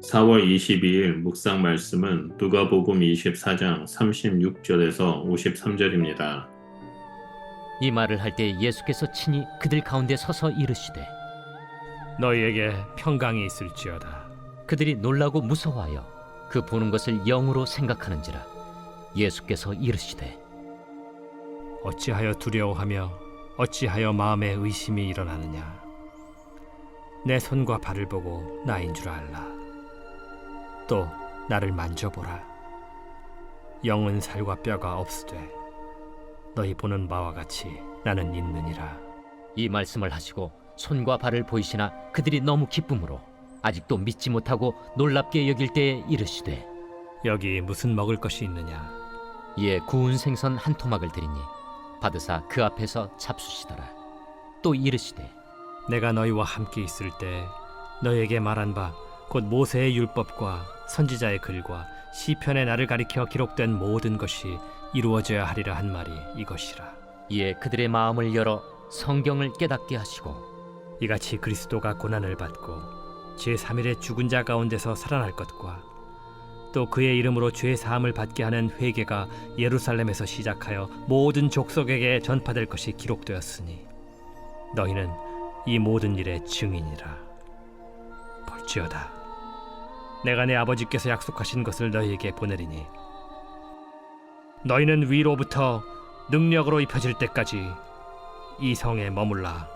4월 22일 묵상 말씀은 누가복음 24장 36절에서 53절입니다. 이 말을 할 때 예수께서 친히 그들 가운데 서서 이르시되 너희에게 평강이 있을지어다. 그들이 놀라고 무서워하여 그 보는 것을 영으로 생각하는지라. 예수께서 이르시되 어찌하여 두려워하며 어찌하여 마음에 의심이 일어나느냐. 내 손과 발을 보고 나인 줄 알라. 또 나를 만져보라. 영은 살과 뼈가 없으되 너희 보는 바와 같이 나는 있느니라. 이 말씀을 하시고 손과 발을 보이시나 그들이 너무 기쁨으로 아직도 믿지 못하고 놀랍게 여길 때에 이르시되 여기 무슨 먹을 것이 있느냐. 이에 구운 생선 한 토막을 드리니 받으사 그 앞에서 잡수시더라. 또 이르시되 내가 너희와 함께 있을 때 너희에게 말한 바 곧 모세의 율법과 선지자의 글과 시편의 나를 가리켜 기록된 모든 것이 이루어져야 하리라 한 말이 이것이라. 이에 그들의 마음을 열어 성경을 깨닫게 하시고 이같이 그리스도가 고난을 받고 제3일에 죽은 자 가운데서 살아날 것과 또 그의 이름으로 죄 사함을 받게 하는 회개가 예루살렘에서 시작하여 모든 족속에게 전파될 것이 기록되었으니 너희는 이 모든 일의 증인이라. 볼지어다, 내가 내 아버지께서 약속하신 것을 너희에게 보내리니 너희는 위로부터 능력으로 입혀질 때까지 이 성에 머물라.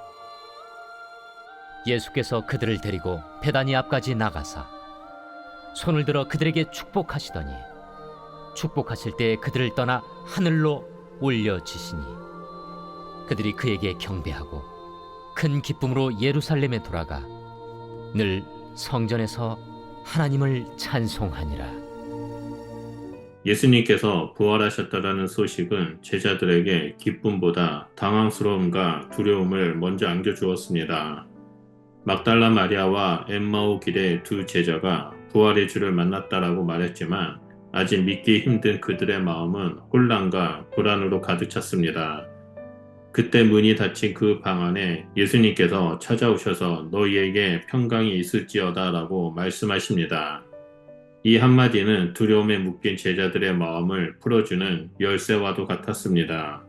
예수께서 그들을 데리고 베다니 앞까지 나가사 손을 들어 그들에게 축복하시더니 축복하실 때 그들을 떠나 하늘로 올려지시니 그들이 그에게 경배하고 큰 기쁨으로 예루살렘에 돌아가 늘 성전에서 하나님을 찬송하니라. 예수님께서 부활하셨다라는 소식은 제자들에게 기쁨보다 당황스러움과 두려움을 먼저 안겨주었습니다. 막달라 마리아와 엠마오 길의 두 제자가 부활의 주를 만났다라고 말했지만 아직 믿기 힘든 그들의 마음은 혼란과 불안으로 가득 찼습니다. 그때 문이 닫힌 그 방 안에 예수님께서 찾아오셔서 너희에게 평강이 있을지어다 라고 말씀하십니다. 이 한마디는 두려움에 묶인 제자들의 마음을 풀어주는 열쇠와도 같았습니다.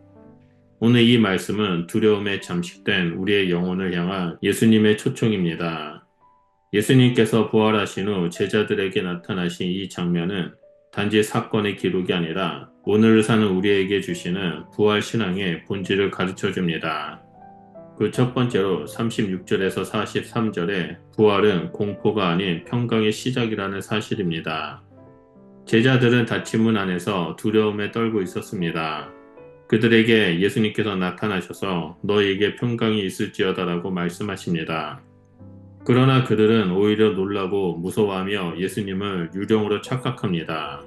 오늘 이 말씀은 두려움에 잠식된 우리의 영혼을 향한 예수님의 초청입니다. 예수님께서 부활하신 후 제자들에게 나타나신 이 장면은 단지 사건의 기록이 아니라 오늘을 사는 우리에게 주시는 부활 신앙의 본질을 가르쳐 줍니다. 그 첫 번째로 36절에서 43절에 부활은 공포가 아닌 평강의 시작이라는 사실입니다. 제자들은 닫힌 문 안에서 두려움에 떨고 있었습니다. 그들에게 예수님께서 나타나셔서 너희에게 평강이 있을지어다라고 말씀하십니다. 그러나 그들은 오히려 놀라고 무서워하며 예수님을 유령으로 착각합니다.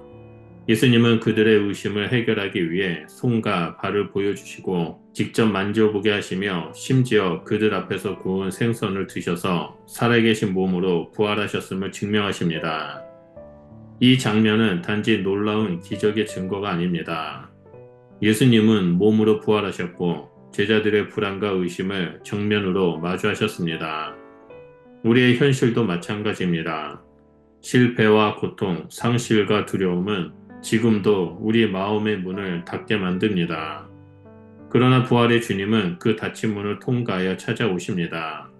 예수님은 그들의 의심을 해결하기 위해 손과 발을 보여주시고 직접 만져보게 하시며 심지어 그들 앞에서 구운 생선을 드셔서 살아계신 몸으로 부활하셨음을 증명하십니다. 이 장면은 단지 놀라운 기적의 증거가 아닙니다. 예수님은 몸으로 부활하셨고 제자들의 불안과 의심을 정면으로 마주하셨습니다. 우리의 현실도 마찬가지입니다. 실패와 고통, 상실과 두려움은 지금도 우리 마음의 문을 닫게 만듭니다. 그러나 부활의 주님은 그 닫힌 문을 통과하여 찾아오십니다.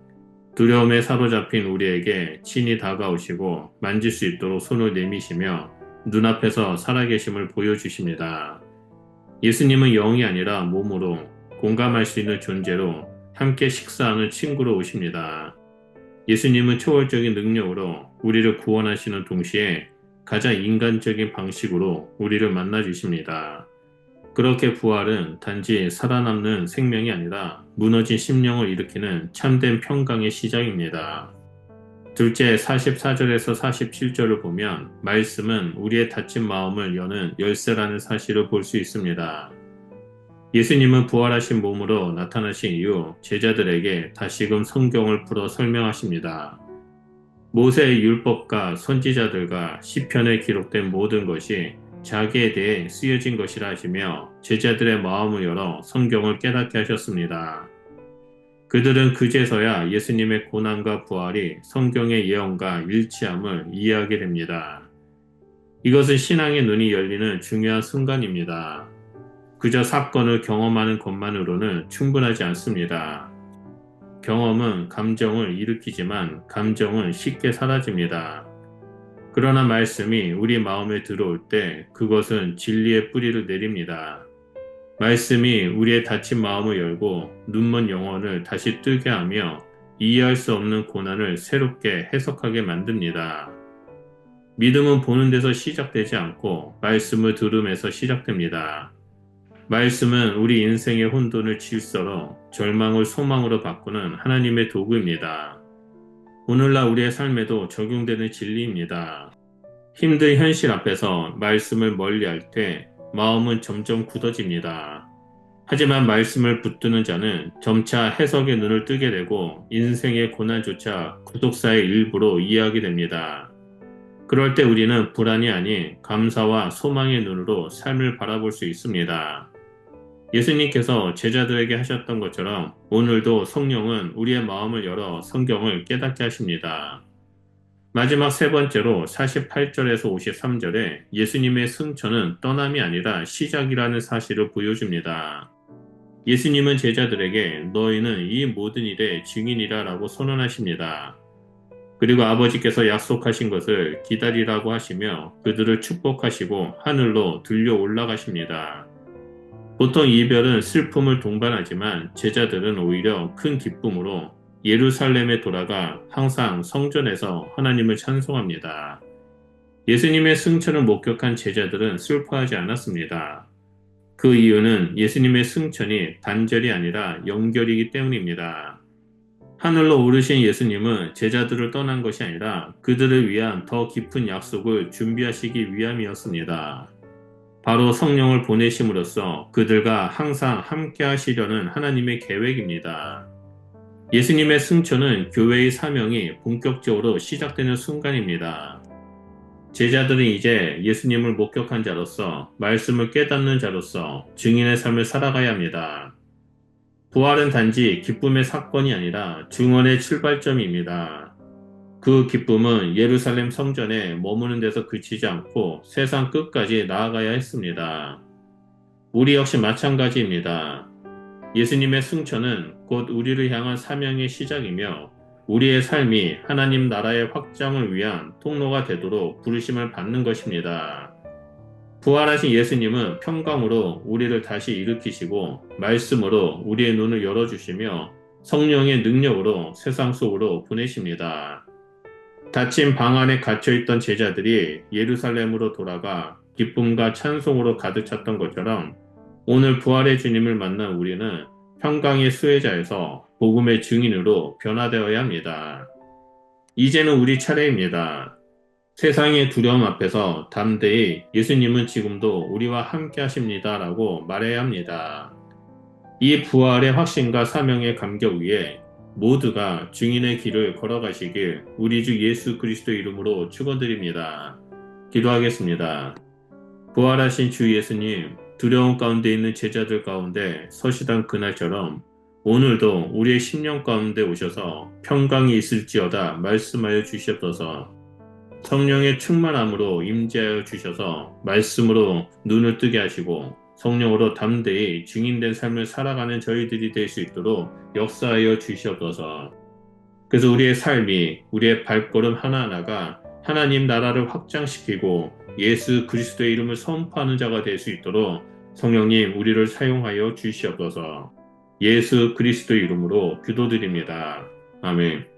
두려움에 사로잡힌 우리에게 친히 다가오시고 만질 수 있도록 손을 내미시며 눈앞에서 살아계심을 보여주십니다. 예수님은 영이 아니라 몸으로 공감할 수 있는 존재로 함께 식사하는 친구로 오십니다. 예수님은 초월적인 능력으로 우리를 구원하시는 동시에 가장 인간적인 방식으로 우리를 만나주십니다. 그렇게 부활은 단지 살아남는 생명이 아니라 무너진 심령을 일으키는 참된 평강의 시작입니다. 둘째 44절에서 47절을 보면 말씀은 우리의 닫힌 마음을 여는 열쇠라는 사실을 볼 수 있습니다. 예수님은 부활하신 몸으로 나타나신 이후 제자들에게 다시금 성경을 풀어 설명하십니다. 모세의 율법과 선지자들과 시편에 기록된 모든 것이 자기에 대해 쓰여진 것이라 하시며 제자들의 마음을 열어 성경을 깨닫게 하셨습니다. 그들은 그제서야 예수님의 고난과 부활이 성경의 예언과 일치함을 이해하게 됩니다. 이것은 신앙의 눈이 열리는 중요한 순간입니다. 그저 사건을 경험하는 것만으로는 충분하지 않습니다. 경험은 감정을 일으키지만 감정은 쉽게 사라집니다. 그러나 말씀이 우리 마음에 들어올 때 그것은 진리의 뿌리를 내립니다. 말씀이 우리의 닫힌 마음을 열고 눈먼 영혼을 다시 뜨게 하며 이해할 수 없는 고난을 새롭게 해석하게 만듭니다. 믿음은 보는 데서 시작되지 않고 말씀을 들음에서 시작됩니다. 말씀은 우리 인생의 혼돈을 질서로 절망을 소망으로 바꾸는 하나님의 도구입니다. 오늘날 우리의 삶에도 적용되는 진리입니다. 힘든 현실 앞에서 말씀을 멀리할 때 마음은 점점 굳어집니다. 하지만 말씀을 붙드는 자는 점차 해석의 눈을 뜨게 되고 인생의 고난조차 구속사의 일부로 이해하게 됩니다. 그럴 때 우리는 불안이 아닌 감사와 소망의 눈으로 삶을 바라볼 수 있습니다. 예수님께서 제자들에게 하셨던 것처럼 오늘도 성령은 우리의 마음을 열어 성경을 깨닫게 하십니다. 마지막 세 번째로 48절에서 53절에 예수님의 승천은 떠남이 아니라 시작이라는 사실을 보여줍니다. 예수님은 제자들에게 너희는 이 모든 일의 증인이라 라고 선언하십니다. 그리고 아버지께서 약속하신 것을 기다리라고 하시며 그들을 축복하시고 하늘로 들려 올라가십니다. 보통 이별은 슬픔을 동반하지만 제자들은 오히려 큰 기쁨으로 예루살렘에 돌아가 항상 성전에서 하나님을 찬송합니다. 예수님의 승천을 목격한 제자들은 슬퍼하지 않았습니다. 그 이유는 예수님의 승천이 단절이 아니라 연결이기 때문입니다. 하늘로 오르신 예수님은 제자들을 떠난 것이 아니라 그들을 위한 더 깊은 약속을 준비하시기 위함이었습니다. 바로 성령을 보내심으로써 그들과 항상 함께 하시려는 하나님의 계획입니다. 예수님의 승천은 교회의 사명이 본격적으로 시작되는 순간입니다. 제자들은 이제 예수님을 목격한 자로서 말씀을 깨닫는 자로서 증인의 삶을 살아가야 합니다. 부활은 단지 기쁨의 사건이 아니라 증언의 출발점입니다. 그 기쁨은 예루살렘 성전에 머무는 데서 그치지 않고 세상 끝까지 나아가야 했습니다. 우리 역시 마찬가지입니다. 예수님의 승천은 곧 우리를 향한 사명의 시작이며 우리의 삶이 하나님 나라의 확장을 위한 통로가 되도록 부르심을 받는 것입니다. 부활하신 예수님은 평강으로 우리를 다시 일으키시고 말씀으로 우리의 눈을 열어주시며 성령의 능력으로 세상 속으로 보내십니다. 닫힌 방 안에 갇혀있던 제자들이 예루살렘으로 돌아가 기쁨과 찬송으로 가득 찼던 것처럼 오늘 부활의 주님을 만난 우리는 평강의 수혜자에서 복음의 증인으로 변화되어야 합니다. 이제는 우리 차례입니다. 세상의 두려움 앞에서 담대히 예수님은 지금도 우리와 함께 하십니다 라고 말해야 합니다. 이 부활의 확신과 사명의 감격 위에 모두가 증인의 길을 걸어가시길 우리 주 예수 그리스도 이름으로 축원드립니다. 기도하겠습니다. 부활하신 주 예수님, 두려움 가운데 있는 제자들 가운데 서시던 그날처럼 오늘도 우리의 심령 가운데 오셔서 평강이 있을지어다 말씀하여 주시옵소서. 성령의 충만함으로 임재하여 주셔서 말씀으로 눈을 뜨게 하시고 성령으로 담대히 증인된 삶을 살아가는 저희들이 될 수 있도록 역사하여 주시옵소서. 그래서 우리의 삶이 우리의 발걸음 하나하나가 하나님 나라를 확장시키고 예수 그리스도의 이름을 선포하는 자가 될 수 있도록 성령님 우리를 사용하여 주시옵소서. 예수 그리스도의 이름으로 기도드립니다. 아멘.